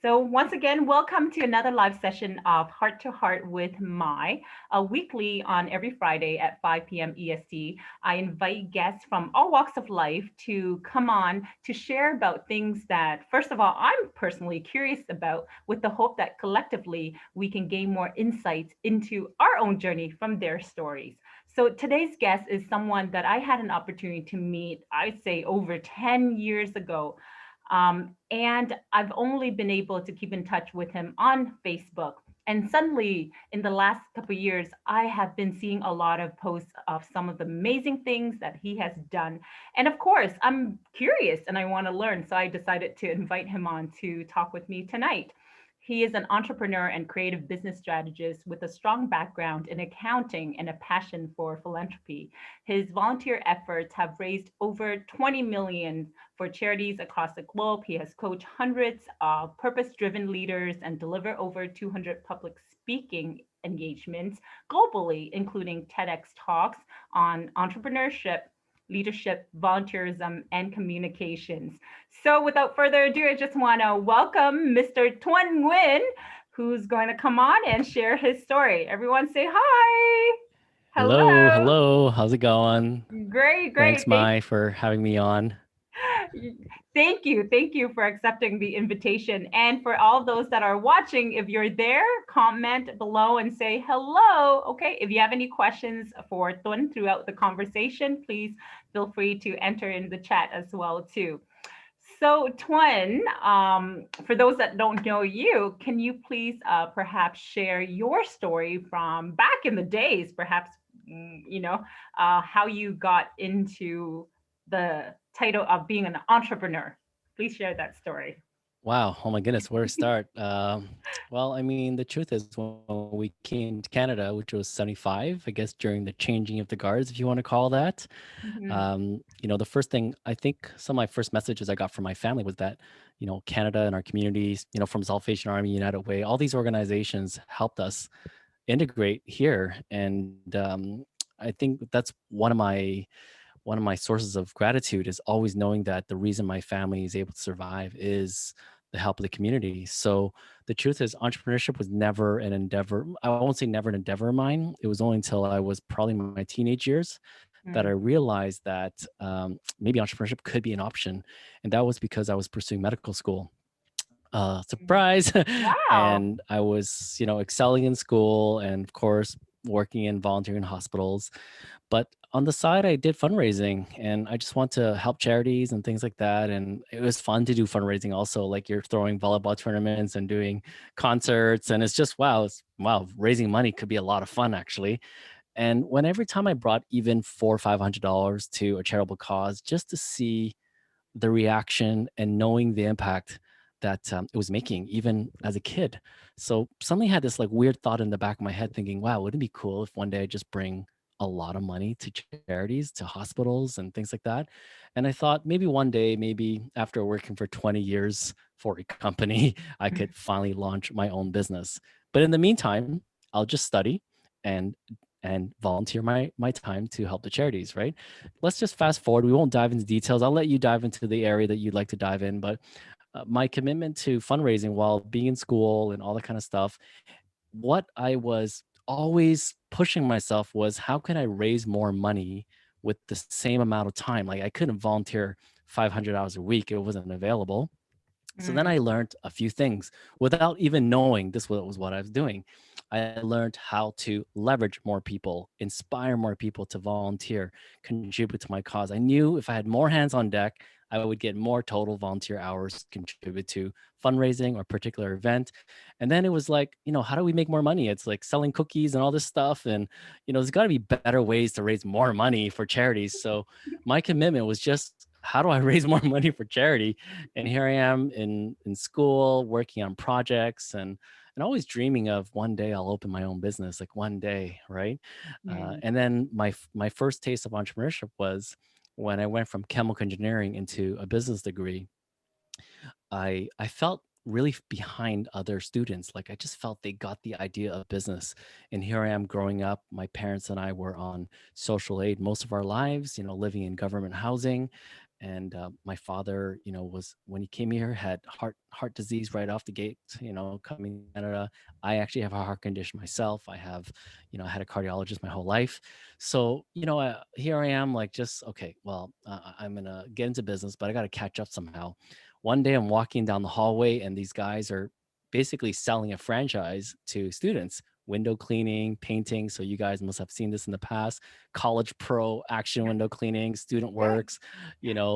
So once again, welcome to another live session of Heart to Heart with Mai, a weekly on every Friday at 5 p.m. EST. I invite guests from all walks of life to come on to share about things that, first of all, I'm personally curious about, with the hope that collectively we can gain more insights into our own journey from their stories. So today's guest is someone that I had an opportunity to meet, I'd say over 10 years ago. And I've only been able to keep in touch with him on Facebook. And suddenly, in the last couple of years, I have been seeing a lot of posts of some of the amazing things that he has done. And of course, I'm curious and I want to learn. So I decided to invite him on to talk with me tonight. He is an entrepreneur and creative business strategist with a strong background in accounting and a passion for philanthropy. His volunteer efforts have raised over 20 million for charities across the globe. He has coached hundreds of purpose-driven leaders and delivered over 200 public speaking engagements globally, including TEDx talks on entrepreneurship, leadership, volunteerism, and communications. So without further ado, I just want to welcome Mr. Tuan Nguyen, who's going to come on and share his story. Everyone say hi. Hello, Hello. hello. How's it going? Great, Thanks, great. Mai, for having me on. Thank you. Thank you for accepting the invitation. And for all those that are watching, if you're there, comment below and say hello. Okay. If you have any questions for Tuan throughout the conversation, please feel free to enter in the chat as well too. So Tuan, for those that don't know you, can you please perhaps share your story from back in the days, perhaps, how you got into the title of being an entrepreneur? Please share that story. Wow. Oh my goodness, where to start? Well, I mean, the truth is, when we came to Canada, which was 75, I guess during the changing of the guards, if you want to call that, Mhm. the first thing I think some of my first messages I got from my family was that, Canada and our communities, from Salvation Army, United Way, all these organizations helped us integrate here. And I think that's one of my sources of gratitude is always knowing that the reason my family is able to survive is the help of the community. So the truth is entrepreneurship was never an endeavor. I won't say never an endeavor of mine. It was only until I was probably my teenage years that I Mm. realized that maybe entrepreneurship could be an option. And that was because I was pursuing medical school. Mm. Surprise. Wow. And I was, excelling in school and of course working in volunteering in hospitals. But on the side, I did fundraising and I just want to help charities and things like that. And it was fun to do fundraising also. Like you're throwing volleyball tournaments and doing concerts. And it's just, wow, raising money could be a lot of fun actually. And when every time I brought even $400 or $500 to a charitable cause, just to see the reaction and knowing the impact that it was making even as a kid. So suddenly had this like weird thought in the back of my head thinking, wow, wouldn't it be cool if one day I just bring a lot of money to charities, to hospitals and things like that. And I thought maybe one day, maybe after working for 20 years for a company, I could finally launch my own business. But in the meantime, I'll just study and volunteer my time to help the charities, right? Let's just fast forward. We won't dive into details. I'll let you dive into the area that you'd like to dive in. But my commitment to fundraising while being in school and all that kind of stuff, what I was always pushing myself was how can I raise more money with the same amount of time? Like I couldn't volunteer 500 hours a week, it wasn't available. So then I Mm. learned a few things without even knowing this was what I was doing. I learned how to leverage more people, inspire more people to volunteer, contribute to my cause. I knew if I had more hands on deck, I would get more total volunteer hours to contribute to fundraising or particular event. And then it was like, how do we make more money? It's like selling cookies and all this stuff. And, there's got to be better ways to raise more money for charities. So my commitment was just, how do I raise more money for charity? And here I am in school working on projects and always dreaming of one day I'll open my own business, like one day, right? Mm. And then my first taste of entrepreneurship was when I went from chemical engineering into a business degree. I felt really behind other students. Like I just felt they got the idea of business. And here I am growing up. My parents and I were on social aid most of our lives, living in government housing. And my father, was when he came here had heart disease right off the gate. Coming to Canada, I actually have a heart condition myself. I had a cardiologist my whole life. So here I am, like, just okay. Well, I'm gonna get into business, but I got to catch up somehow. One day I'm walking down the hallway, and these guys are basically selling a franchise to students, window cleaning, painting. So you guys must have seen this in the past. College Pro, Action Window Cleaning, Student Yeah. Works,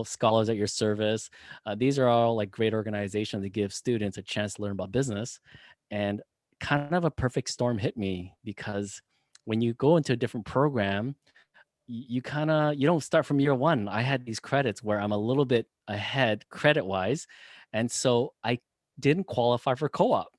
Scholars at Your Service. These are all like great organizations that give students a chance to learn about business. And kind of a perfect storm hit me, because when you go into a different program, you don't start from year one. I had these credits where I'm a little bit ahead credit wise. And so I didn't qualify for co-op.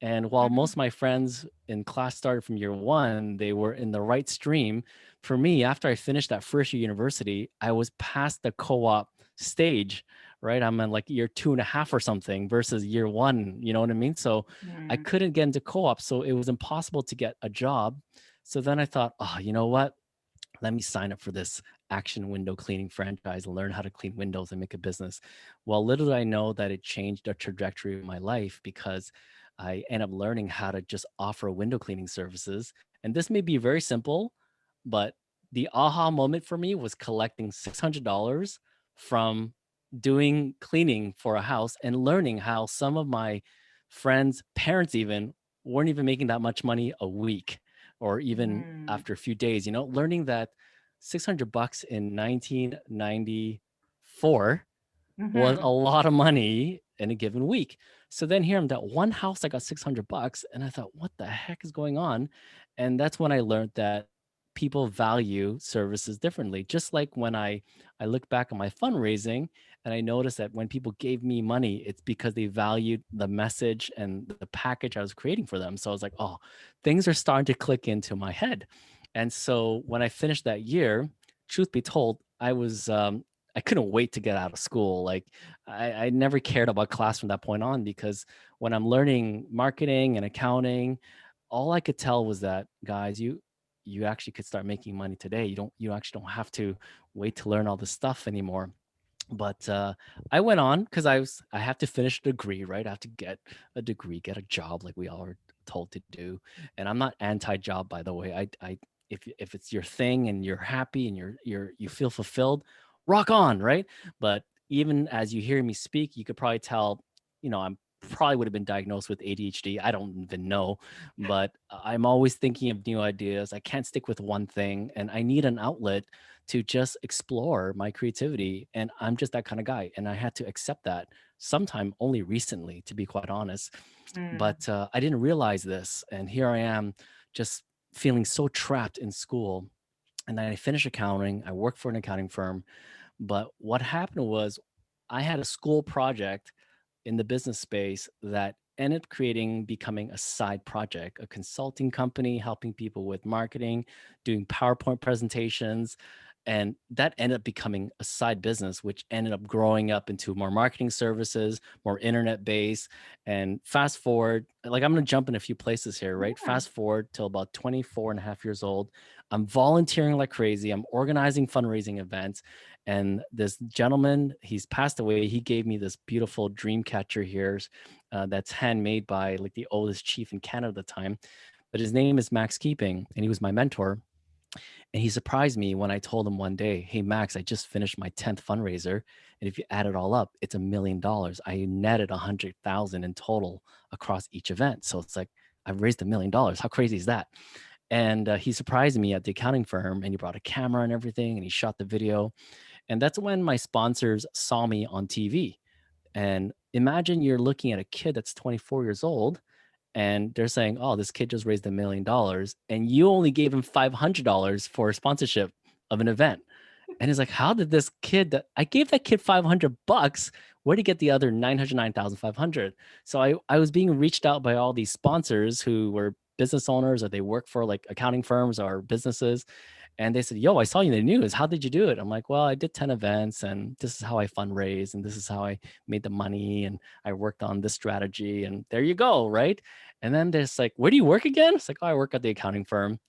And while most Mhm. of my friends in class started from year one, they were in the right stream. For me, after I finished that first year university, I was past the co-op stage, right? I'm in like year 2.5 or something versus year one. You know what I mean? So I Mm. couldn't get into co-op. So it was impossible to get a job. So then I thought, oh, you know what? Let me sign up for this action window cleaning franchise and learn how to clean windows and make a business. Well, little did I know that it changed the trajectory of my life, because I ended up learning how to just offer window cleaning services. And this may be very simple, but the aha moment for me was collecting $600 from doing cleaning for a house and learning how some of my friends, parents even, weren't even making that much money a week or even Mm. after a few days, learning that $600 in 1994 was a Mhm. lot of money in a given week. So then here I'm that one house I got $600, and I thought, what the heck is going on? And that's when I learned that people value services differently. Just like when I look back on my fundraising, and I noticed that when people gave me money, it's because they valued the message and the package I was creating for them. So I was like, oh, things are starting to click into my head. And so when I finished that year, truth be told, I couldn't wait to get out of school. Like I never cared about class from that point on, because when I'm learning marketing and accounting, all I could tell was that, guys, you actually could start making money today. You actually don't have to wait to learn all this stuff anymore. But I went on because I have to finish a degree, right? I have to get a degree, get a job like we all are told to do. And I'm not anti-job, by the way. I if it's your thing and you're happy and you feel fulfilled, rock on, right? But even as you hear me speak, you could probably tell, I'm probably would have been diagnosed with ADHD. I don't even know, but I'm always thinking of new ideas. I can't stick with one thing, and I need an outlet to just explore my creativity. And I'm just that kind of guy. And I had to accept that sometime only recently, to be quite honest. Mm. But I didn't realize this. And here I am, just feeling so trapped in school. And then I finished accounting. I worked for an accounting firm. But what happened was I had a school project in the business space that ended up becoming a side project, a consulting company helping people with marketing, doing PowerPoint presentations. And that ended up becoming a side business, which ended up growing up into more marketing services, more internet based. And fast forward, like I'm going to jump in a few places here, right? Yeah. Fast forward till about 24 and a half years old. I'm volunteering like crazy. I'm organizing fundraising events. And this gentleman, he's passed away. He gave me this beautiful dream catcher here, that's handmade by like the oldest chief in Canada at the time. But his name is Max Keeping, and he was my mentor. And he surprised me when I told him one day, "Hey Max, I just finished my 10th fundraiser, and if you add it all up, it's $1 million. I netted 100,000 in total across each event. So it's like I've raised $1 million. How crazy is that?" And he surprised me at the accounting firm, and he brought a camera and everything, and he shot the video. And that's when my sponsors saw me on TV. And imagine you're looking at a kid that's 24 years old, and they're saying, "Oh, this kid just raised $1 million, and you only gave him $500 for a sponsorship of an event." And he's like, "How did this kid that I gave that kid $500? Where did he get the other 909,500?" So I was being reached out by all these sponsors who were business owners, or they work for like accounting firms or businesses. And they said, "Yo, I saw you in the news. How did you do it?" I'm like, "Well, I did 10 events, and this is how I fundraised, and this is how I made the money, and I worked on this strategy, and there you go." Right. And then there's like, "Where do you work again?" It's like, "Oh, I work at the accounting firm."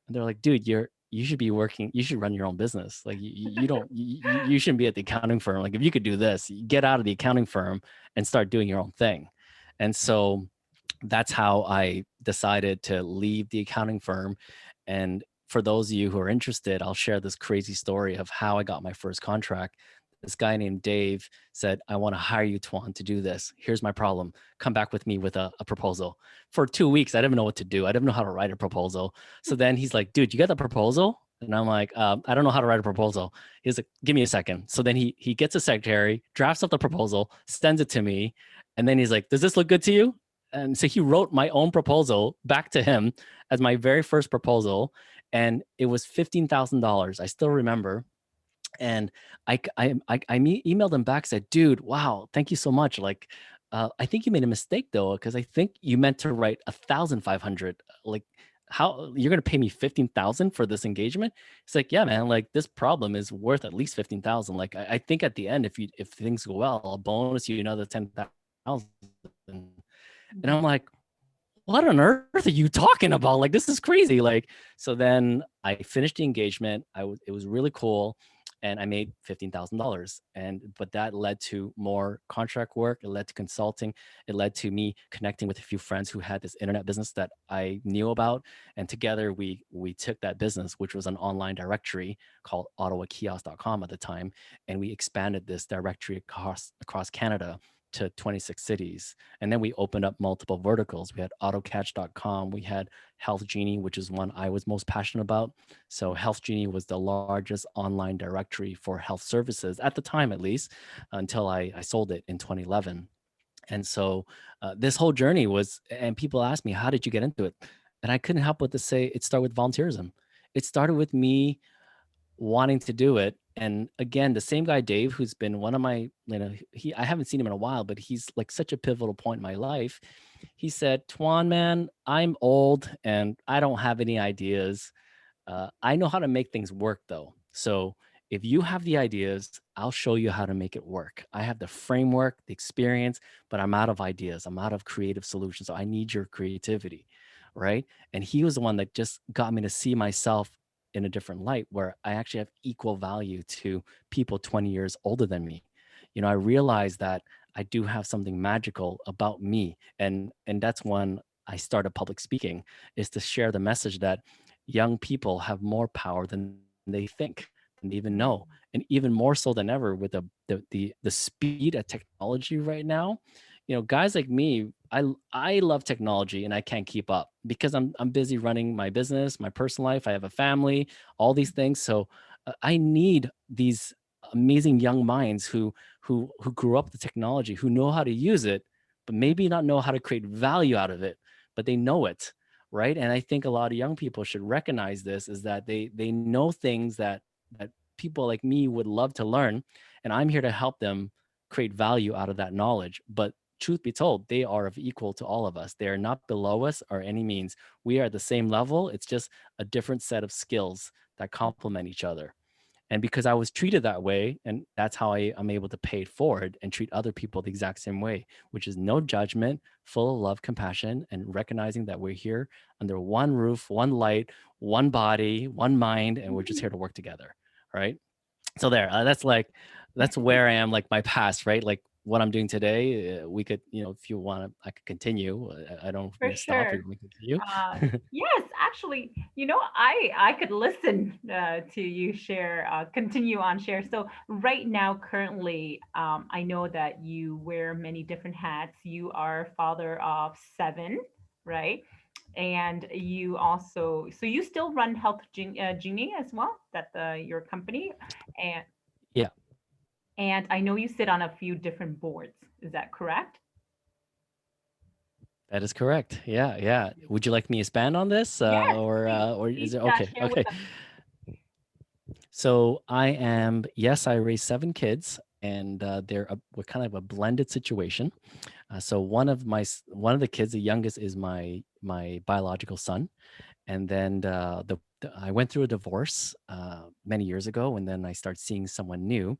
And they're like, "Dude, you should be working, you should run your own business. Like you don't, you shouldn't be at the accounting firm. Like if you could do this, you get out of the accounting firm and start doing your own thing. And so that's how I decided to leave the accounting firm. And for those of you who are interested, I'll share this crazy story of how I got my first contract. This guy named Dave said, I want to hire you, Tuan, to do this. Here's my problem. Come back with me with a proposal. For 2 weeks, I didn't know what to do. I didn't know how to write a proposal. So then he's like, dude, you got the proposal? And I'm like, I don't know how to write a proposal. He's like, give me a second. So then he gets a secretary, drafts up the proposal, sends it to me. And then he's like, does this look good to you? And so he wrote my own proposal back to him as my very first proposal. And it was $15,000. I still remember. And emailed him back, said, dude, wow, thank you so much. Like, I think you made a mistake though, because I think you meant to write 1,500. Like, how you're gonna pay me 15,000 for this engagement? It's like, yeah, man, like this problem is worth at least 15,000. Like, I think at the end, if things go well, I'll bonus you another 10,000. And I'm like, what on earth are you talking about? Like, this is crazy. Like, so then I finished the engagement. It was really cool. And I made $15,000. But that led to more contract work. It led to consulting. It led to me connecting with a few friends who had this internet business that I knew about. And together we took that business, which was an online directory called ottawakiosk.com at the time. And we expanded this directory across Canada to 26 cities. And then we opened up multiple verticals. We had autocatch.com. We had Health Genie, which is one I was most passionate about. So Health Genie was the largest online directory for health services at the time, at least, until I sold it in 2011. And so this whole journey was, and people ask me, how did you get into it? And I couldn't help but to say it started with volunteerism. It started with me wanting to do it. And again, the same guy, Dave, who's been one of my, I haven't seen him in a while, but he's like such a pivotal point in my life. He said, Tuan, man, I'm old and I don't have any ideas. I know how to make things work though. So if you have the ideas, I'll show you how to make it work. I have the framework, the experience, but I'm out of ideas. I'm out of creative solutions. So I need your creativity. Right. And he was the one that just got me to see myself in a different light where I actually have equal value to people 20 years older than me. I realized that I do have something magical about me. And that's when I started public speaking, is to share the message that young people have more power than they think, than they even know. And even more so than ever with the speed of technology right now. Guys like me, I love technology and I can't keep up because I'm busy running my business, my personal life. I have a family, all these things. So I need these amazing young minds who grew up with technology, who know how to use it, but maybe not know how to create value out of it, but they know it, right? And I think a lot of young people should recognize this, is that they know things that people like me would love to learn, and I'm here to help them create value out of that knowledge. But truth be told, they are of equal to all of us. They are not below us or any means. We are at the same level. It's just a different set of skills that complement each other. And because I was treated that way, and that's how I'm able to pay it forward and treat other people the exact same way, which is no judgment, full of love, compassion, and recognizing that we're here under one roof, one light, one body, one mind, and we're just here to work together. Right. So there, that's where I am, like my past, right? Like what I'm doing today. We could, if you want to, I could continue. I don't want For me to stop if sure. you want me to continue. Yes, actually, I could listen to you share, continue on share. So right now, currently, I know that you wear many different hats. You are father of seven, right? And you also, so you still run Genie as well, that your company, and Yeah, I know you sit on a few different boards. Is that correct? that is correct. Yeah, yeah. Would you like me to expand on this, Yes, please, or is please it okay? share with Okay. us. So yes, I raised seven kids, and we're kind of a blended situation. So one of the kids, the youngest, is my biological son, and then I went through a divorce many years ago, and then I started seeing someone new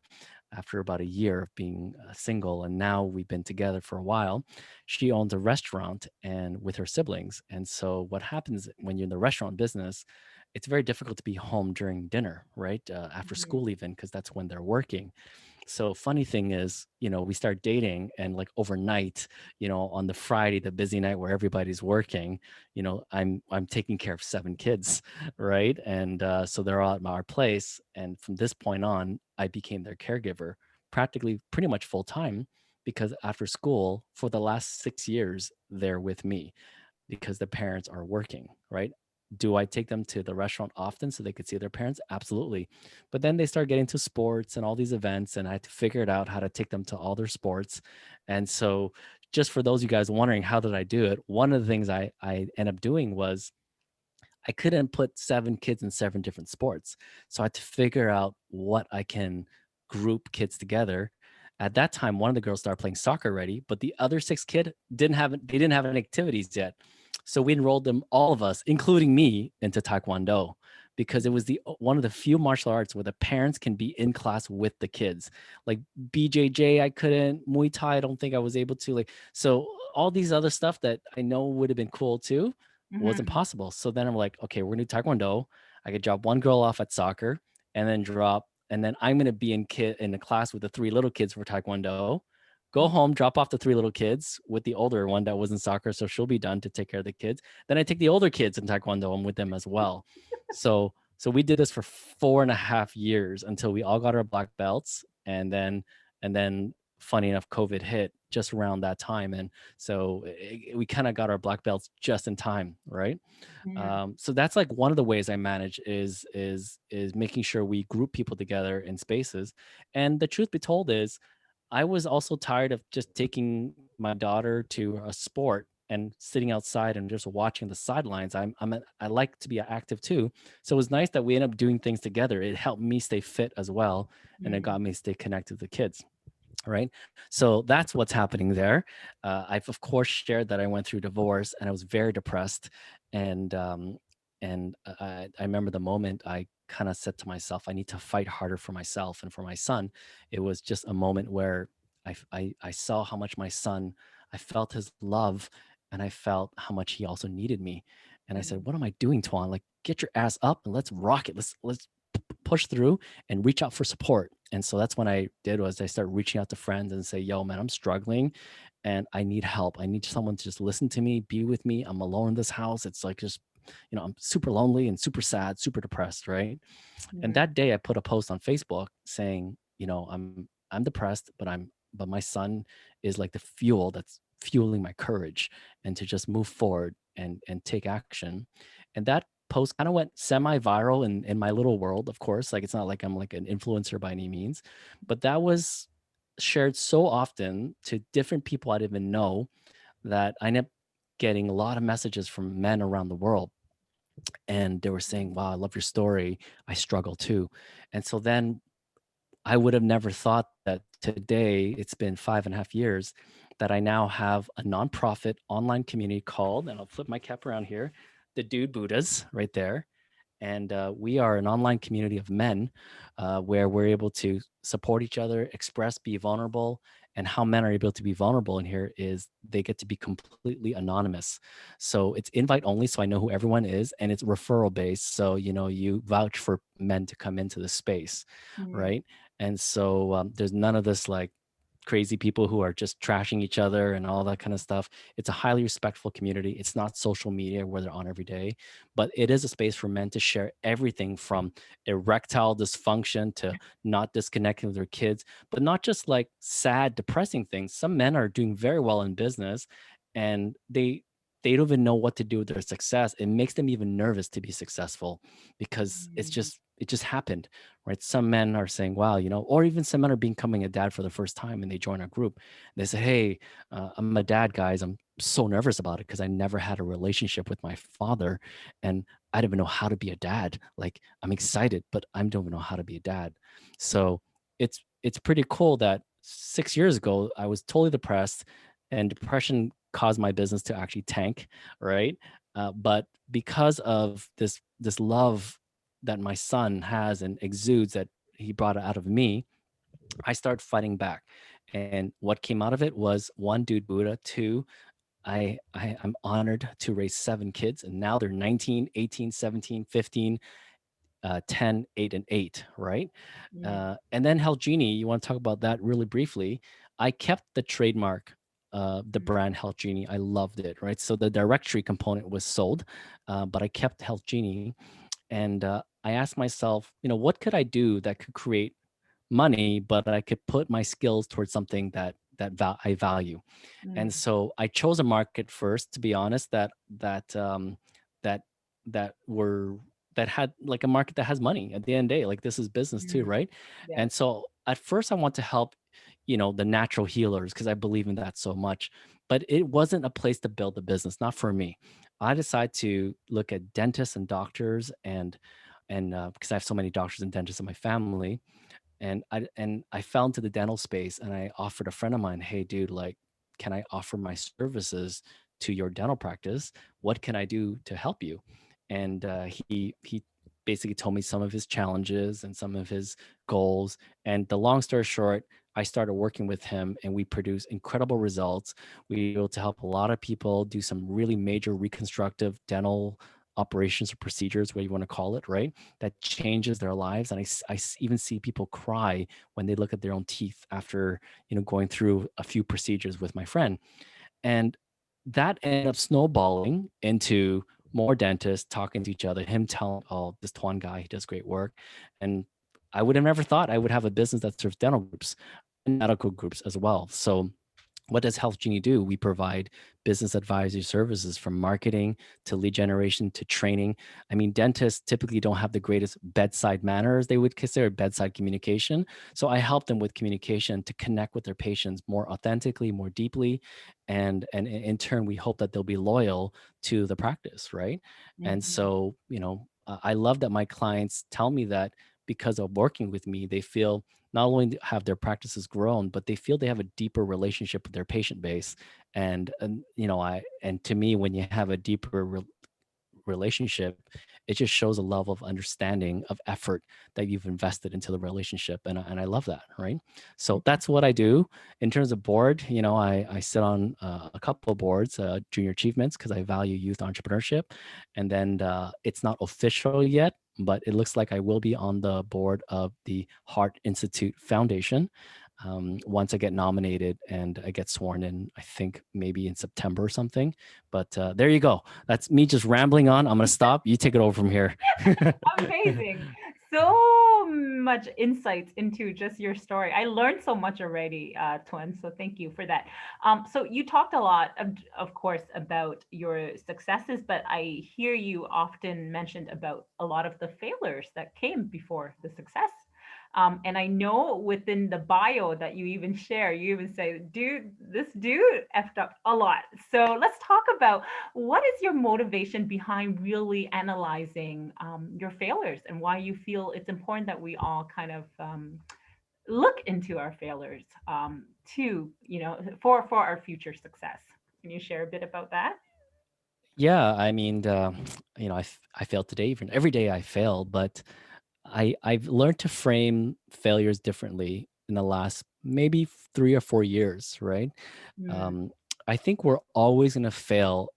after about a year of being single, and now we've been together for a while. She owns a restaurant and with her siblings, and so what happens when you're in the restaurant business it's very difficult to be home during dinner, right? After Mhm. school, even, because that's when they're working. So funny thing is, we start dating and like overnight, on the Friday, the busy night where everybody's working, I'm taking care of 7 kids, right? And so they're all at our place. And from this point on, I became their caregiver, practically pretty much full time, because after school for the last 6 years, they're with me because the parents are working, right? Do I take them to the restaurant often so they could see their parents? Absolutely. But then they start getting to sports and all these events, and I had to figure it out how to take them to all their sports. And so, just for those of you guys wondering, how did I do it? One of the things I ended up doing was I couldn't put 7 kids in 7 different sports. So I had to figure out what I can group kids together. At that time, one of the girls started playing soccer already, but the other 6 kid didn't have any activities yet. So we enrolled them, all of us, including me, into Taekwondo because it was the one of the few martial arts where the parents can be in class with the kids. Like BJJ, I couldn't, Muay Thai, I don't think I was able to. Like, so all these other stuff that I know would have been cool too wasn't Mhm. possible. So then I'm like, okay, we're gonna do Taekwondo. I could drop one girl off at soccer and then I'm gonna be in the class with the 3 little kids for Taekwondo. Go Mhm. home, drop off the 3 little kids with the older one that was in soccer, so she'll be done to take care of the kids. Then I take the older kids in Taekwondo. I'm with them as well. So we did this for 4.5 years until we all got our black belts, and then funny enough, COVID hit just around that time, and so we kind of got our black belts just in time, right? Mhm. So that's like one of the ways I manage is making sure we group people together in spaces. And the truth be told is, I was also tired of just taking my daughter to a sport and sitting outside and just watching the sidelines. I like to be active too. So it was nice that we ended up doing things together. It helped me stay fit as well, and it got Mhm. me to stay connected to the kids. Right. So that's what's happening there. I've of course shared that I went through divorce and I was very depressed. And I remember the moment I kind of said to myself, I need to fight harder for myself and for my son. It was just a moment where I saw how much my son, I felt his love, and I felt how much he also needed me. And I said, Mhm. what am I doing, Tuan? Like, get your ass up and let's rock it. Let's push through and reach out for support. And so that's when I did was I started reaching out to friends and say, yo, man, I'm struggling and I need help. I need someone to just listen to me, be with me. I'm alone in this house. It's like just, I'm super lonely and super sad, super depressed, right? And Mhm. that day I put a post on Facebook saying, I'm depressed, but my son is like the fuel that's fueling my courage and to just move forward and take action. And that post kind of went semi-viral in my little world, of course. Like it's not like I'm like an influencer by any means, but that was shared so often to different people I didn't even know that I ended up getting a lot of messages from men around the world, and they were saying, wow, I love your story, I struggle too. And so then I would have never thought that today, it's been 5.5 years, that I now have a nonprofit online community called, and I'll flip my cap around here, the Dude Buddhas, right there. And we are an online community of men where we're able to support each other, express, be vulnerable. And how men are able to be vulnerable in here is they get to be completely anonymous. So it's invite only, so I know who everyone is, and it's referral based. So, you vouch for men to come into the space, Mhm. right? And so there's none of this like crazy people who are just trashing each other and all that kind of stuff. It's a highly respectful community. It's not social media where they're on every day, but it is a space for men to share everything from erectile dysfunction to not disconnecting with their kids, but not just like sad, depressing things. Some men are doing very well in business and they don't even know what to do with their success. It makes them even nervous to be successful because Mhm. it just happened, right? Some men are saying, wow, or even some men are becoming a dad for the first time and they join our group. They say, hey, I'm a dad, guys. I'm so nervous about it because I never had a relationship with my father and I don't even know how to be a dad. Like I'm excited, but I don't even know how to be a dad. So it's pretty cool that 6 years ago I was totally depressed and depression caused my business to actually tank, right? But because of this love that my son has and exudes that he brought out of me, I started fighting back. And what came out of it was one, Dude Buddha, two, I'm honored to raise 7 kids, and now they're 19, 18, 17, 15, 10, 8, and 8, right? Mm, And then Health Genie, you want to talk about that really briefly? I kept the trademark, the mm, brand Health Genie. I loved it, right? So the directory component was sold, but I kept Health Genie, and I asked myself, what could I do that could create money, but I could put my skills towards something I value. And mm, so I chose a market first, to be honest, that that were that had like a market that has money at the end of the day. Like this is business too, mm. right? Yes. And so at first I want to help, the natural healers because I believe in that so much. But it wasn't a place to build a business, not for me. I decided to look at dentists and doctors and because I have so many doctors and dentists in my family, and I fell into the dental space and I offered a friend of mine, "Hey dude, like can I offer my services to your dental practice? What can I do to help you?" And he basically told me some of his challenges and some of his goals. And the long story short, I started working with him and we produced incredible results. We were able to help a lot of people do some really major reconstructive dental operations or procedures, what you want to call it, right? That changes their lives. And even see people cry when they look at their own teeth after, going through a few procedures with my friend. And that ended up snowballing into more dentists talking to each other, him telling, oh, this Tuan guy, he does great work. And I would have never thought I would have a business that serves dental groups and medical groups as well. So what does Health Genie do? We provide business advisory services from marketing to lead generation to training. I mean, dentists typically don't have the greatest bedside manners, they would consider bedside communication. So I help them with communication to connect with their patients more authentically, more deeply. And in turn, we hope that they'll be loyal to the practice, right? And Mhm, so, I love that my clients tell me that because of working with me, they feel not only have their practices grown, but they feel they have a deeper relationship with their patient base. And to me, when you have a deeper relationship, it just shows a level of understanding of effort that you've invested into the relationship. And I love that. Right. So mhm, that's what I do in terms of board. I sit on a couple of boards, junior achievements, because I value youth entrepreneurship. And then it's not official yet, but it looks like I will be on the board of the Heart Institute Foundation once I get nominated and I get sworn in, I think maybe in September or something. But there you go. That's me just rambling on. I'm going to stop. You take it over from here. Amazing. So much insights into just your story. I learned so much already, Twin. So thank you for that. So you talked a lot, of course, about your successes, but I hear you often mentioned about a lot of the failures that came before the success. And I know within the bio that you even share, you even say, dude, this dude effed up a lot. So let's talk about what is your motivation behind really analyzing your failures and why you feel it's important that we all kind of look into our failures to, for our future success. Can you share a bit about that? Yeah, I mean, I failed today. Even every day I fail, but I've learned to frame failures differently in the last maybe 3 or 4 years. Right. Mm, Um, I think we're always going to fail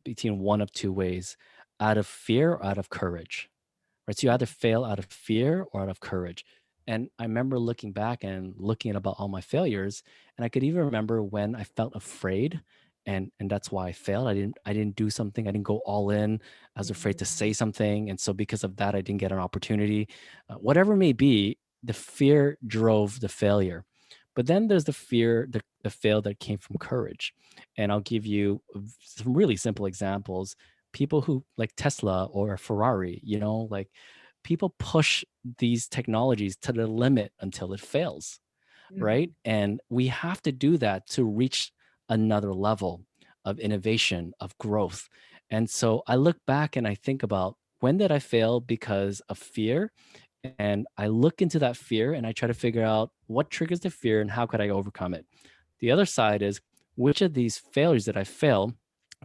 between one of two ways: out of fear or out of courage. Right? So you either fail out of fear or out of courage. And I remember looking back and looking at about all my failures, and I could even remember when I felt afraid, and that's why I failed. I didn't do something. I didn't go all in. I was afraid to say mm, something, and so because of that, I didn't get an opportunity. Whatever it may be, the fear drove the failure. But then there's the fear, the fail that came from courage. And I'll give you some really simple examples. People who like Tesla or Ferrari, like people push these technologies to the limit until it fails, right? mhm, And we have to do that to reach another level of innovation, of growth. And so I look back and I think about, when did I fail because of fear? And I look into that fear and I try to figure out what triggers the fear and how could I overcome it. The other side is, which of these failures did I fail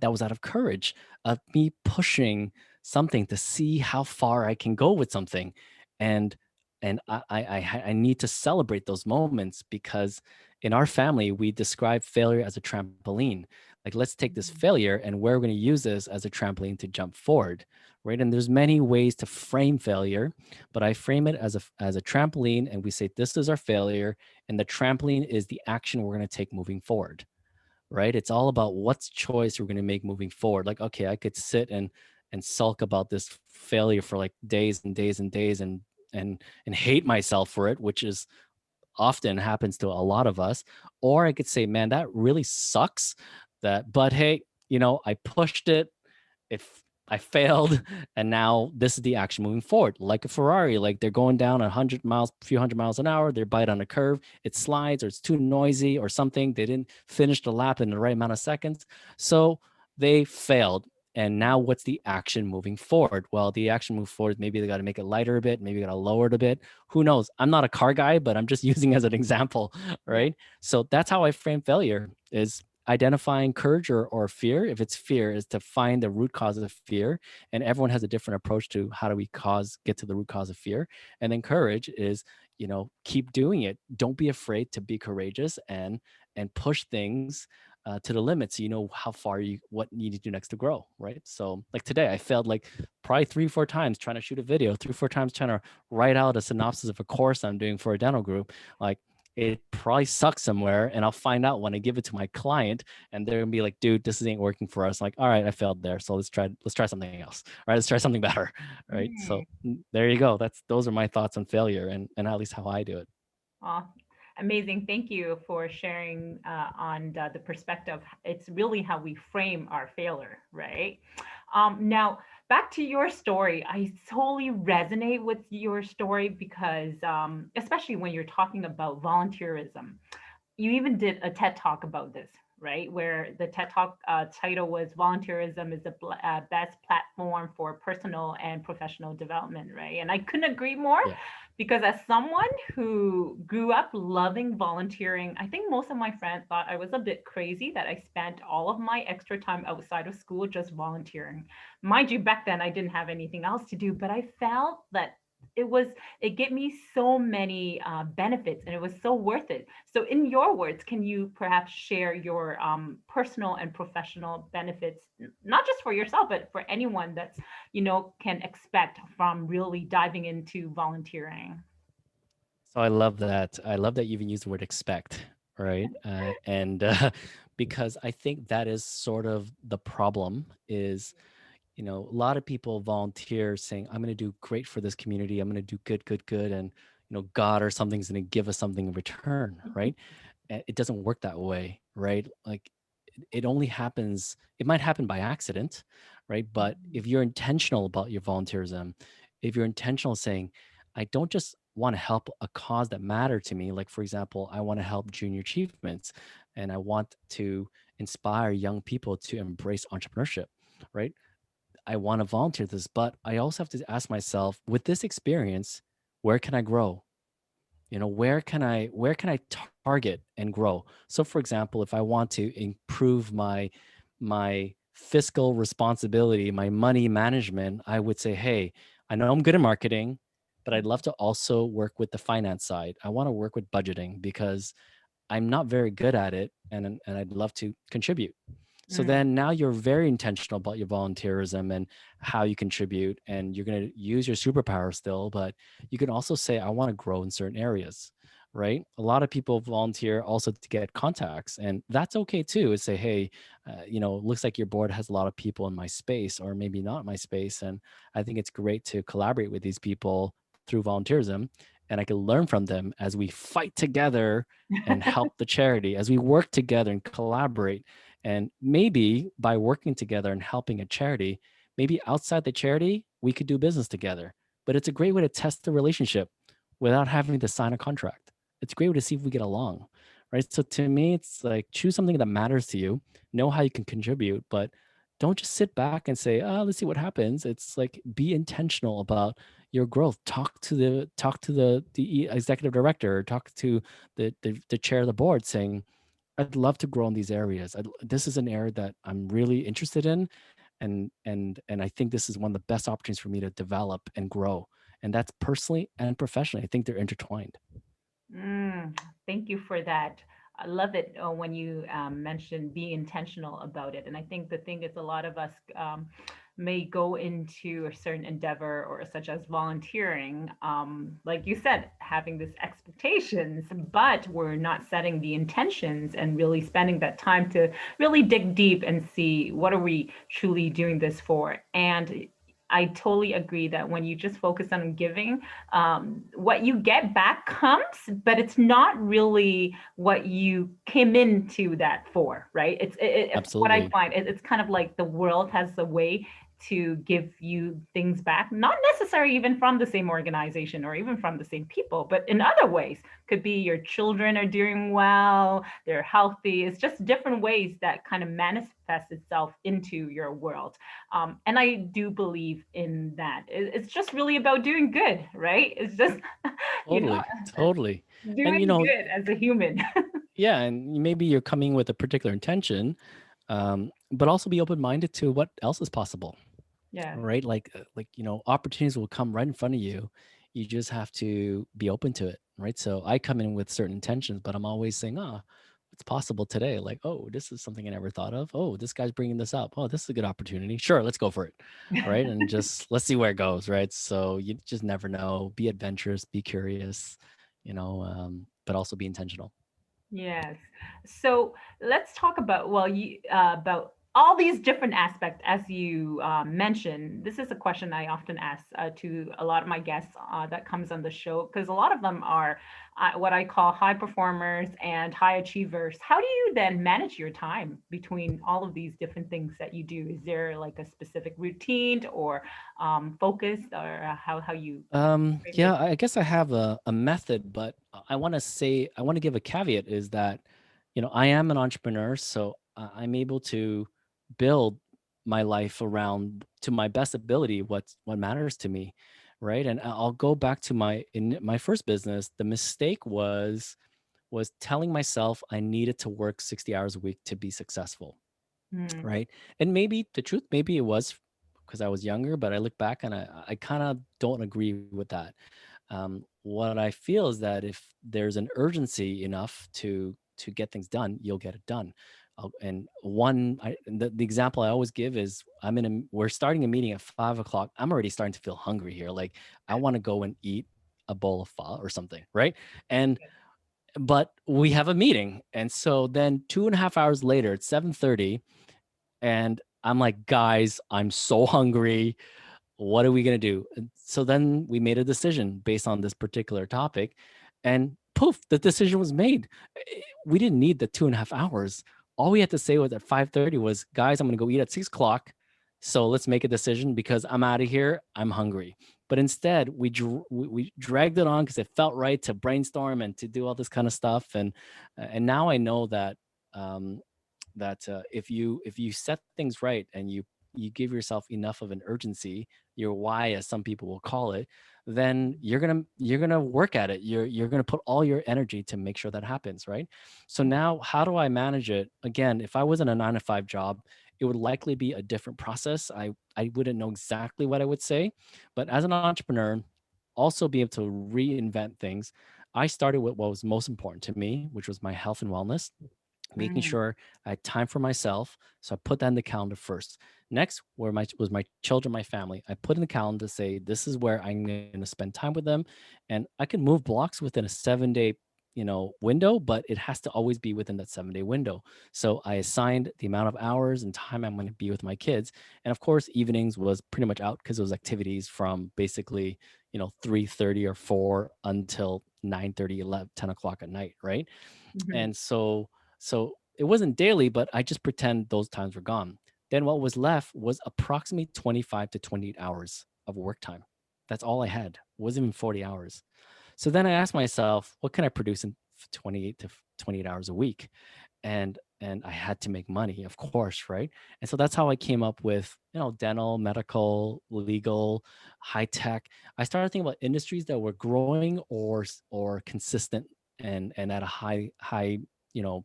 that was out of courage, of me pushing something to see how far I can go with something. And I need to celebrate those moments, because in our family we describe failure as a trampoline. Like, let's take this Mhm. failure and we're going to use this as a trampoline to jump forward, right? And there's many ways to frame failure, but I frame it as a trampoline, and we say this is our failure, and the trampoline is the action we're going to take moving forward, right? It's all about what's choice we're going to make moving forward. Like, okay, I could sit and sulk about this failure for like days and days and days and hate myself for it, which is often happens to a lot of us. Or I could say, man, that really sucks. But hey, I pushed it. If I failed, and now this is the action moving forward. Like a Ferrari, like they're going down 100 miles, a few hundred miles an hour, they bite on a curve, it slides, or it's too noisy, or something. They didn't finish the lap in the right amount of seconds, so they failed. And now, what's the action moving forward? Well, the action move forward, maybe they got to make it lighter a bit, maybe got to lower it a bit. Who knows? I'm not a car guy, but I'm just using as an example, Yeah. right? So that's how I frame failure: is identifying courage or fear. If it's fear, is to find the root cause of fear. And everyone has a different approach to how do we get to the root cause of fear. And then courage is, keep doing it. Don't be afraid to be courageous and push things to the limit, so you know how far what you need to do next to grow, right? So like today I failed like probably 3 4 times trying to shoot a video, 3 4 times trying to write out a synopsis of a course I'm doing for a dental group. Like, it probably sucks somewhere, and I'll find out when I give it to my client, and they're gonna be like, dude, this ain't working for us. Like, all right, I failed there, so let's try something else. All right, let's try something better. Right, Mm. so there you go. Those are my thoughts on failure, and at least how I do it. Aw, amazing. Thank you for sharing on the perspective. It's really how we frame our failure, right? Now, back to your story. I totally resonate with your story because, especially when you're talking about volunteerism, you even did a TED talk about this, right? Where the TED talk title was "Volunteerism is the best platform for personal and professional development," right? And I couldn't agree more Yeah. because as someone who grew up loving volunteering, I think most of my friends thought I was a bit crazy that I spent all of my extra time outside of school just volunteering. Mind you, back then I didn't have anything else to do, but I felt that it was it gave me so many benefits and it was so worth it. So in your words, can you perhaps share your personal and professional benefits, not just for yourself but for anyone that's can expect from really diving into volunteering? So I love that you even use the word expect, right? And because I think that is sort of the problem is, a lot of people volunteer saying, I'm going to do great for this community. I'm going to do good, good, good. And, God or something's going to give us something in return, right? And it doesn't work that way, right? Like, it only happens, it might happen by accident, right? But if you're intentional about your volunteerism, if you're intentional saying, I don't just want to help a cause that matter to me, like for example, I want to help junior achievements, and I want to inspire young people to embrace entrepreneurship, right? I want to volunteer this, but I also have to ask myself, with this experience, where can I grow? Where can I target and grow? So for example, if I want to improve my fiscal responsibility, my money management, I would say, hey, I know I'm good at marketing, but I'd love to also work with the finance side. I want to work with budgeting because I'm not very good at it, and I'd love to contribute. So Mm, then now you're very intentional about your volunteerism and how you contribute, and you're going to use your superpower still, but you can also say, I want to grow in certain areas, right? A lot of people volunteer also to get contacts, and that's okay too. Is say, hey, looks like your board has a lot of people in my space, or maybe not my space. And I think it's great to collaborate with these people through volunteerism, and I can learn from them as we fight together and help the charity, as we work together and collaborate. And maybe by working together and helping a charity, maybe outside the charity, we could do business together. But it's a great way to test the relationship without having to sign a contract. It's a great way to see if we get along, right? So to me, it's like, choose something that matters to you, know how you can contribute, but don't just sit back and say, oh, let's see what happens. It's like, be intentional about your growth. Talk to the executive director, or talk to the chair of the board, saying, I'd love to grow in these areas. This is an area that I'm really interested in, and I think this is one of the best opportunities for me to develop and grow. And that's personally and professionally. I think they're intertwined. mm, thank you for that. I love it when you mentioned being intentional about it. And I think the thing is, a lot of us may go into a certain endeavor or such as volunteering, like you said, having this expectations, but we're not setting the intentions and really spending that time to really dig deep and see what are we truly doing this for. And I totally agree that when you just focus on giving, what you get back comes, but it's not really what you came into that for, right? What I Absolutely. find it's kind of like the world has a way to give you things back, not necessarily even from the same organization or even from the same people, but in other ways. Could be your children are doing well, they're healthy. It's just different ways that kind of manifests itself into your world. And I do believe in that. It's just really about doing good, right? It's just, you know, Totally. Totally. And doing good as a human. yeah, and maybe you're coming with a particular intention, but also be open-minded to what else is possible, Yes. right? Like opportunities will come right in front of you. You just have to be open to it, right? So I come in with certain intentions, but I'm always saying, it's possible today. Like, oh, this is something I never thought of. Oh, this guy's bringing this up. Oh, this is a good opportunity. Sure, let's go for it, right? And just let's see where it goes, right? So you just never know. Be adventurous, be curious, but also be intentional. Yes. So let's talk about, well, about all these different aspects as you mentioned. This is a question I often ask to a lot of my guests that comes on the show, because a lot of them are what I call high performers and high achievers. How do you then manage your time between all of these different things that you do? Is there like a specific routine or focus, or how you frame your Yeah, I guess I have a method, but I want to give a caveat is that, I am an entrepreneur, so I'm able to build my life around to my best ability what matters to me, right? And I'll go back to my first business. The mistake was telling myself I needed to work 60 hours a week to be successful, time? right? And maybe the truth, maybe it was because I was younger, but I look back and I kind of don't agree with that. What I feel is that if there's an urgency enough to get things done, you'll get it done. The example I always give is we're starting a meeting at 5 o'clock. I'm already starting to feel hungry here. Like I want to go and eat a bowl of pho or something, right? And but we have a meeting, and so then 2.5 hours later, it's 7:30, and I'm like, guys, I'm so hungry. What are we going to do? And so then we made a decision based on this particular topic, and poof, the decision was made. We didn't need the 2.5 hours. All we had to say was at 5:30 was, guys, I'm going to go eat at 6 o'clock. So let's make a decision because I'm out of here. I'm hungry. But instead, we dragged it on because it felt right to brainstorm and to do all this kind of stuff. And now I know that um, if you set things right and you give yourself enough of an urgency, your why, as some people will call it, then you're gonna work at it. You're gonna put all your energy to make sure that happens, right? So now, how do I manage it? Again, if I was in a 9 to 5 job, it would likely be a different process. I wouldn't know exactly what I would say, but as an entrepreneur, also be able to reinvent things. I started with what was most important to me, which was my health and wellness, making Mm, sure I had time for myself. So I put that in the calendar first. Next, where my children, my family. I put in the calendar to say this is where I'm going to spend time with them, and I can move blocks within a 7 day window, but it has to always be within that 7 day window. So I assigned the amount of hours and time I'm going to be with my kids, and of course evenings was pretty much out because it was activities from basically 3:30 or 4 until 9:30, 11, 10 o'clock at night, right? mhm, And so it wasn't daily, but I just pretend those times were gone. Then what was left was approximately 25 to 28 hours of work time. That's all I had. It wasn't even 40 hours. So then I asked myself, what can I produce in 28 to 28 hours a week? And I had to make money, of course, right? And so that's how I came up with, dental, medical, legal, high tech. I started thinking about industries that were growing or consistent and at a high you know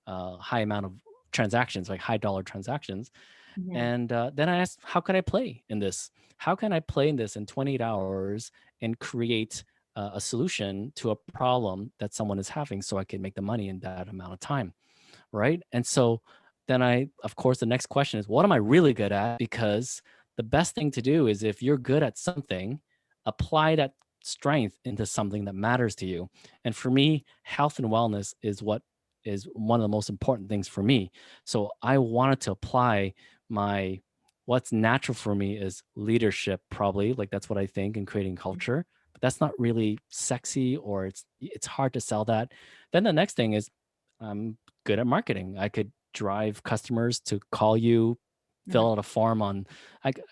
high amount of transactions, like high dollar transactions. mhm, And then I asked, how can I play in this? How can I play in this in 28 hours and create a solution to a problem that someone is having so I can make the money in that amount of time. Right. And so then of course, the next question is, what am I really good at? Because the best thing to do is if you're good at something, apply that strength into something that matters to you. And for me, health and wellness is one of the most important things for me. So I wanted to apply my what's natural for me is leadership, probably. Like that's what I think in creating culture. But that's not really sexy, or it's hard to sell that. Then the next thing is I'm good at marketing. I could drive customers to call you, Mm, fill out a form on.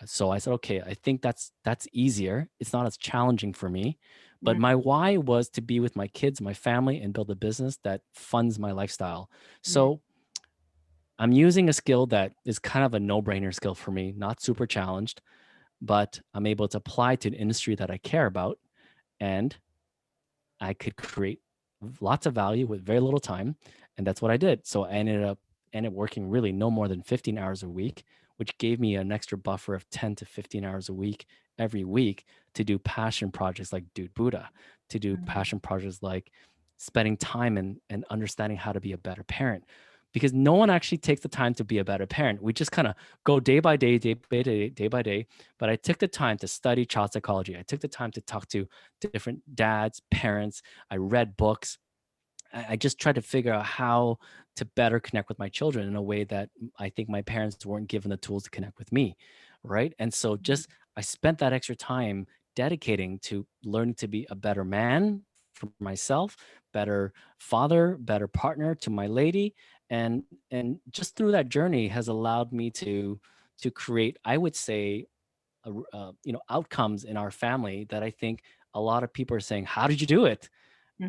So I said, okay, I think that's easier. It's not as challenging for me. But mm, my why was to be with my kids, my family, and build a business that funds my lifestyle. mm, So I'm using a skill that is kind of a no-brainer skill for me, not super challenged, but I'm able to apply to an industry that I care about, and I could create lots of value with very little time, and that's what I did. So I ended up working really no more than 15 hours a week, which gave me an extra buffer of 10 to 15 hours a week every week to do passion projects like Dude Buddha, to do mm, passion projects like spending time and understanding how to be a better parent. Because no one actually takes the time to be a better parent. We just kind of go day by day, day by day, day by day. But I took the time to study child psychology. I took the time to talk to different dads, parents. I read books. I just tried to figure out how to better connect with my children in a way that I think my parents weren't given the tools to connect with me. Right. And so mm, just I spent that extra time dedicating to learning to be a better man for myself, better father, better partner to my lady. And just through that journey has allowed me to create, I would say, outcomes in our family that I think a lot of people are saying, how did you do it?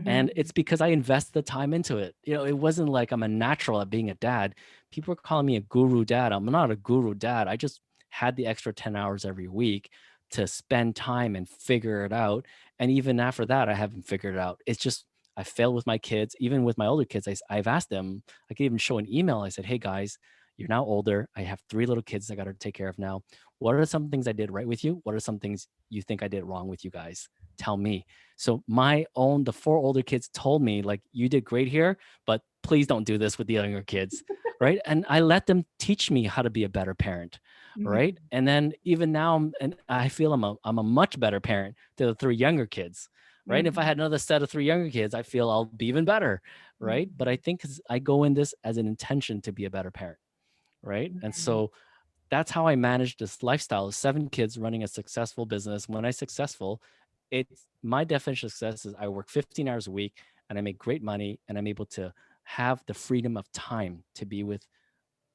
And mhm, it's because I invested the time into it. It wasn't like I'm a natural at being a dad. People are calling me a guru dad. I'm not a guru dad. I just had the extra 10 hours every week to spend time and figure it out. And even after that, I haven't figured it out. It's just, I failed with my kids. Even with my older kids, I've asked them, I could even show an email. I said, hey guys, you're now older. I have 3 little kids I got to take care of now. What are some things I did right with you? What are some things you think I did wrong with you guys? Tell me. So the 4 older kids told me, like, you did great here, but please don't do this with the younger kids. Right. And I let them teach me how to be a better parent. Right. mhm, And then even now, and I feel I'm a much better parent to the 3 younger kids. Right. And if I mhm, had another set of 3 younger kids, I feel I'll be even better. Right. But I mhm, think I go in this as an intention to be a better parent. Right. And mhm, so that's how I managed this lifestyle: 7 kids, running a successful business. When I successful, it's my definition of success is I work 15 hours a week and I make great money and I'm able to have the freedom of time to be with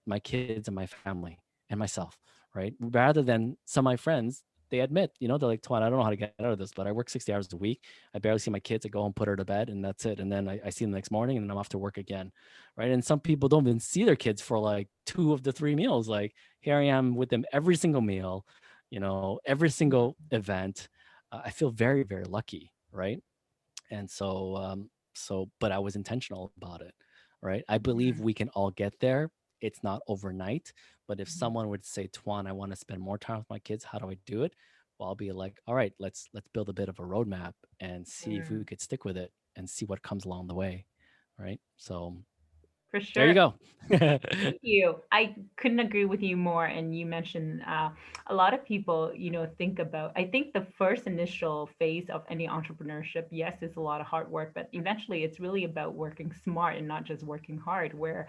my kids and my family and myself, right? Rather than some of my friends, they admit, they're like, Tuan, I don't know how to get out of this, but I work 60 hours a week. I barely see my kids. I go home, put her to bed, and that's it. And then I see them the next morning and then I'm off to work again, right? And some people don't even see their kids for like 2 of the 3 meals. Like here I am with them every single meal, every single event. I feel very, very lucky, right? And but I was intentional about it, right? I believe we can all get there. It's not overnight, but if mhm, someone would say, Tuan, I want to spend more time with my kids, how do I do it? Well, I'll be like, all right, let's build a bit of a roadmap and see if we mhm. could stick with it and see what comes along the way, right? So For there you sure. go. Thank you. I couldn't agree with you more. And you mentioned a lot of people, think about, I think the first initial phase of any entrepreneurship, yes, is a lot of hard work, but eventually it's really about working smart and not just working hard. Where,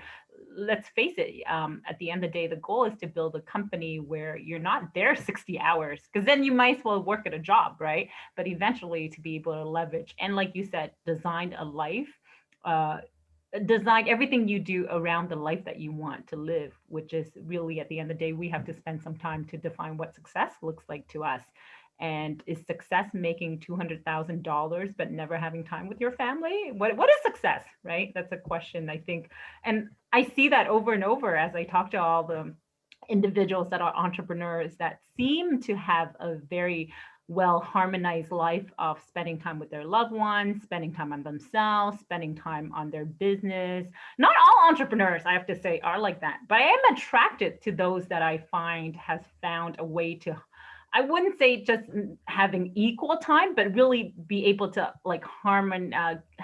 let's face it, at the end of the day, the goal is to build a company where you're not there 60 hours, because then you might as well work at a job, right? But eventually to be able to leverage and, like you said, design a life. Uh, Design everything you do around the life that you want to live, which is really, at the end of the day, we have to spend some time to define what success looks like to us. And is success making $200,000 but never having time with your family? What is success, right? That's a question, I think. And I see that over and over as I talk to all the individuals that are entrepreneurs that seem to have a very well harmonized life of spending time with their loved ones, spending time on themselves, spending time on their business. Not all entrepreneurs, I have to say, are like that, but I am attracted to those that I find has found a way to, I wouldn't say just having equal time, but really be able to like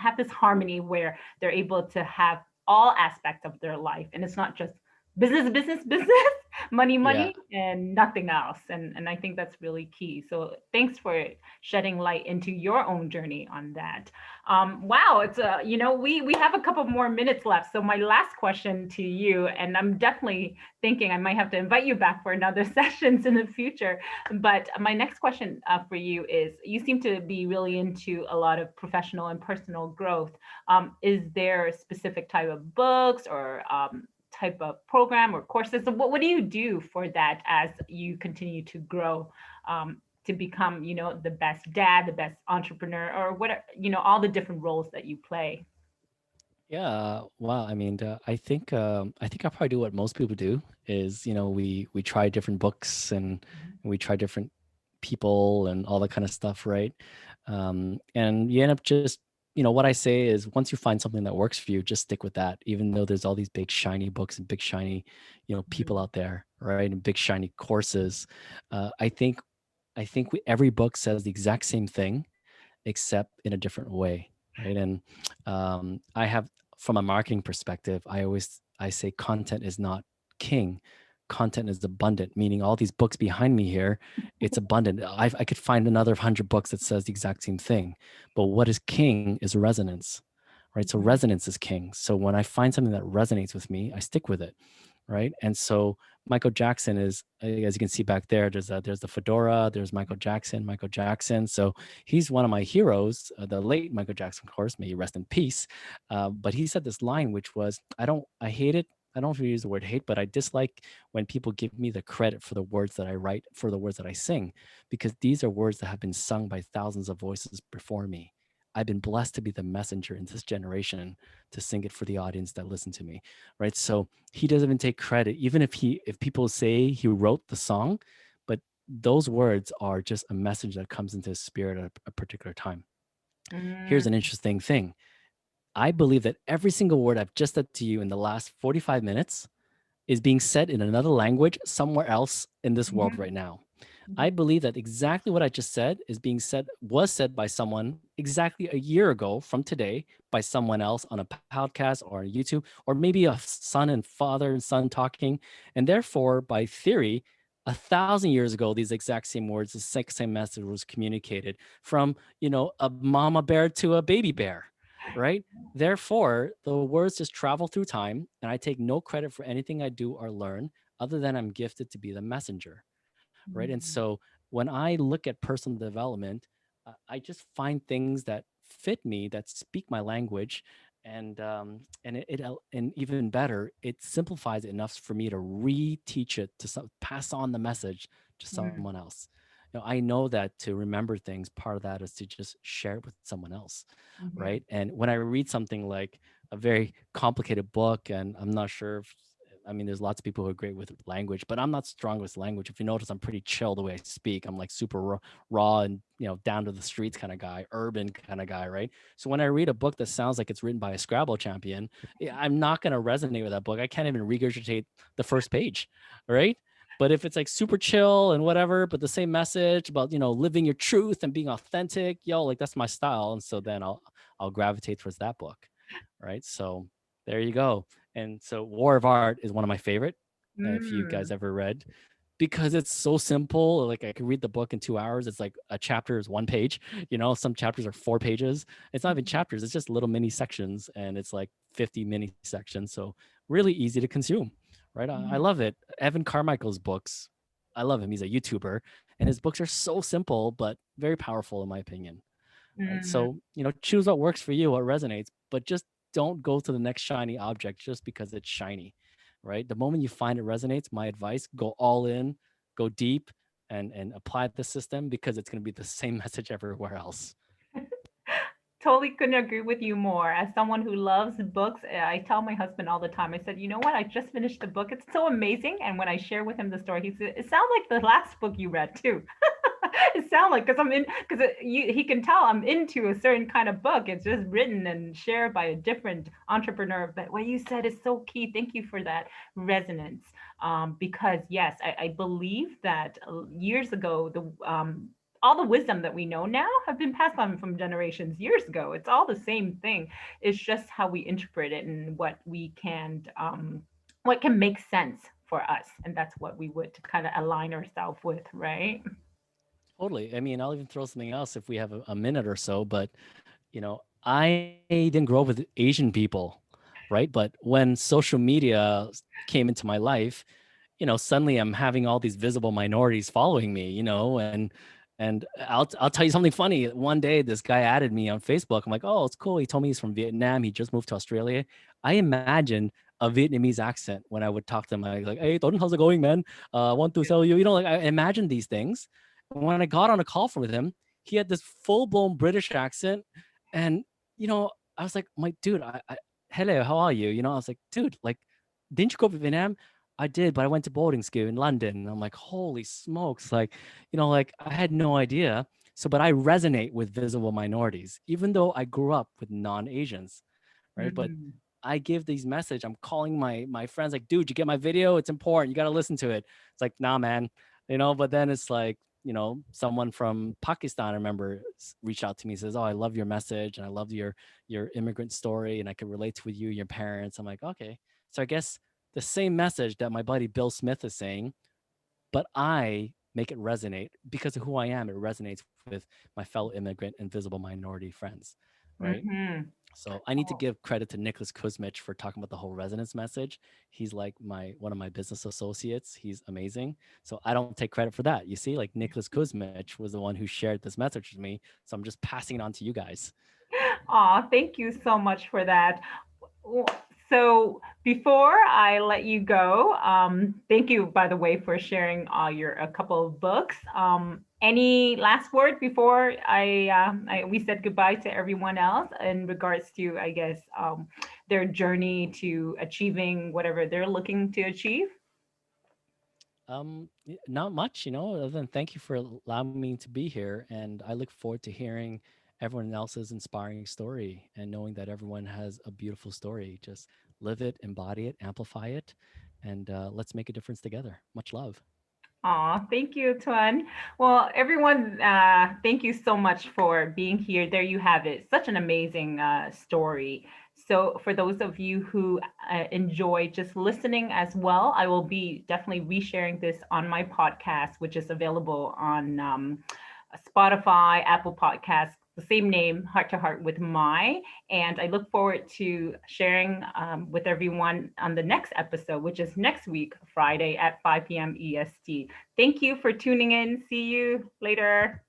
have this harmony where they're able to have all aspects of their life, and it's not just business, business, business, money, Yeah. money, and nothing else. And I think that's really key. So thanks for shedding light into your own journey on that. Wow, it's we have a couple more minutes left. So my last question to you, and I'm definitely thinking I might have to invite you back for another sessions in the future. But my next question for you is: you seem to be really into a lot of professional and personal growth. Is there a specific type of books or type of program or courses? So what do you do for that as you continue to grow? To become, the best dad, the best entrepreneur, or what, all the different roles that you play. Yeah, wow. I mean, I think I probably do what most people do is, we try different books and we try different people and all that kind of stuff, right? And you end up just, what I say is once you find something that works for you, just stick with that, even though there's all these big shiny books and big shiny, people out there, right? And big shiny courses. I think every book says the exact same thing except in a different way, right? And I have, from a marketing perspective, I say content is not king. Content is abundant, meaning all these books behind me here, it's abundant. I could find another 100 books that says the exact same thing, but what is king is resonance, right? So Mhm. resonance is king. So when I find something that resonates with me, I stick with it, right? And so Michael Jackson is, as you can see back there, there's the fedora, there's Michael Jackson. So he's one of my heroes, the late Michael Jackson, of course, may he rest in peace. But he said this line, which was, I hate it. I don't know if you use the word hate, but I dislike when people give me the credit for the words that I write, for the words that I sing, because these are words that have been sung by thousands of voices before me. I've been blessed to be the messenger in this generation to sing it for the audience that listen to me, right? So he doesn't even take credit, even if people say he wrote the song, but those words are just a message that comes into his spirit at a particular time. Here's an Mm, interesting thing. I believe that every single word I've just said to you in the last 45 minutes is being said in another language somewhere else in this world mhm, right now. I mhm, believe that exactly what I just said was said by someone exactly a year ago from today by someone else on a podcast or on YouTube, or maybe a son and father and son talking. And therefore, by theory, 1,000 years ago, these exact same words, the same message was communicated from, a mama bear to a baby bear, right? Therefore, the words just travel through time, and I take no credit for anything I do or learn other than I'm gifted to be the messenger, right? And mhm, so when I look at personal development, I just find things that fit me, that speak my language, and even better, it simplifies it enough for me to reteach it to pass on the message to mm, someone else. I know that to remember things, part of that is to just share it with someone else, mhm, right? And when I read something like a very complicated book, and I'm not sure if, I mean, there's lots of people who are great with language, but I'm not strong with language. If you notice, I'm pretty chill the way I speak. I'm like super raw and, down to the streets kind of guy, urban kind of guy, right? So when I read a book that sounds like it's written by a Scrabble champion, I'm not going to resonate with that book. I can't even regurgitate the first page, right? But if it's like super chill and whatever, but the same message about, living your truth and being authentic, like that's my style. And so then I'll gravitate towards that book, right? So there you go. And so War of Art is one of my favorite, if you guys mm, ever read, because it's so simple. Like I could read the book in 2 hours. It's like a chapter is one page, some chapters are 4 pages. It's not even mhm, chapters, it's just little mini sections, and it's like 50 mini sections. So really easy to consume, right? I mhm, love it. Evan Carmichael's books, I love him. He's a YouTuber, and his books are so simple, but very powerful in my opinion, right? mm. So, choose what works for you, what resonates, but just don't go to the next shiny object just because it's shiny, right? The moment you find it resonates, my advice, go all in, go deep, and apply the system, because it's going to be the same message everywhere else. Totally couldn't agree with you more. As someone who loves books, I tell my husband all the time, I said, you know what? I just finished the book. It's so amazing. And when I share with him the story, he said, it sounds like the last book you read too. It sounds like, because he can tell I'm into a certain kind of book. It's just written and shared by a different entrepreneur. But what you said is so key. Thank you for that resonance. Because yes, I believe that years ago, all the wisdom that we know now have been passed on from generations years ago. It's all the same thing. It's just how we interpret it and what can make sense for us, and that's what we would kind of align ourselves with, right? Totally. I mean, I'll even throw something else if we have a minute or so. But I didn't grow up with Asian people, right? But when social media came into my life, suddenly I'm having all these visible minorities following me, and I'll tell you something funny. One day, this guy added me on Facebook. I'm like, oh, it's cool. He told me he's from Vietnam. He just moved to Australia. I imagined a Vietnamese accent when I would talk to him. I like, hey, Tuan, how's it going, man? I want to tell you, like I imagined these things. And when I got on a call with him, he had this full blown British accent, and I was like, my dude, hello, how are you? I was like, dude, like, didn't you go to Vietnam? I did, but I went to boarding school in London. And I'm like, holy smokes. Like, like I had no idea. So, but I resonate with visible minorities, even though I grew up with non-Asians, right? But Mhm. I give these message. I'm calling my friends like, dude, you get my video? It's important. You got to listen to it. It's like, nah, man, but then it's like, someone from Pakistan, I remember, reached out to me, says, oh, I love your message and I love your immigrant story and I can relate with you, your parents. I'm like, okay. So I guess the same message that my buddy Bill Smith is saying, but I make it resonate because of who I am. It resonates with my fellow immigrant and visible minority friends, right? Mhm. So I need to give credit to Nicholas Kuzmich for talking about the whole resonance message. He's like one of my business associates. He's amazing. So I don't take credit for that. You see, like Nicholas Kuzmich was the one who shared this message with me. So I'm just passing it on to you guys. Aw, thank you so much for that. So before I let you go, thank you, by the way, for sharing a couple of books. Any last word before we said goodbye to everyone else in regards to, I guess, their journey to achieving whatever they're looking to achieve? Not much, other than thank you for allowing me to be here. And I look forward to hearing everyone else's inspiring story and knowing that everyone has a beautiful story. Just live it, embody it, amplify it, and let's make a difference together. Much love. Aw, thank you, Tuan. Well, everyone, thank you so much for being here. There you have it. Such an amazing story. So, for those of you who enjoy just listening as well, I will be definitely resharing this on my podcast, which is available on Spotify, Apple Podcasts, the same name, Heart to Heart with Mai. And I look forward to sharing with everyone on the next episode, which is next week, Friday at 5 p.m. EST. Thank you for tuning in. See you later.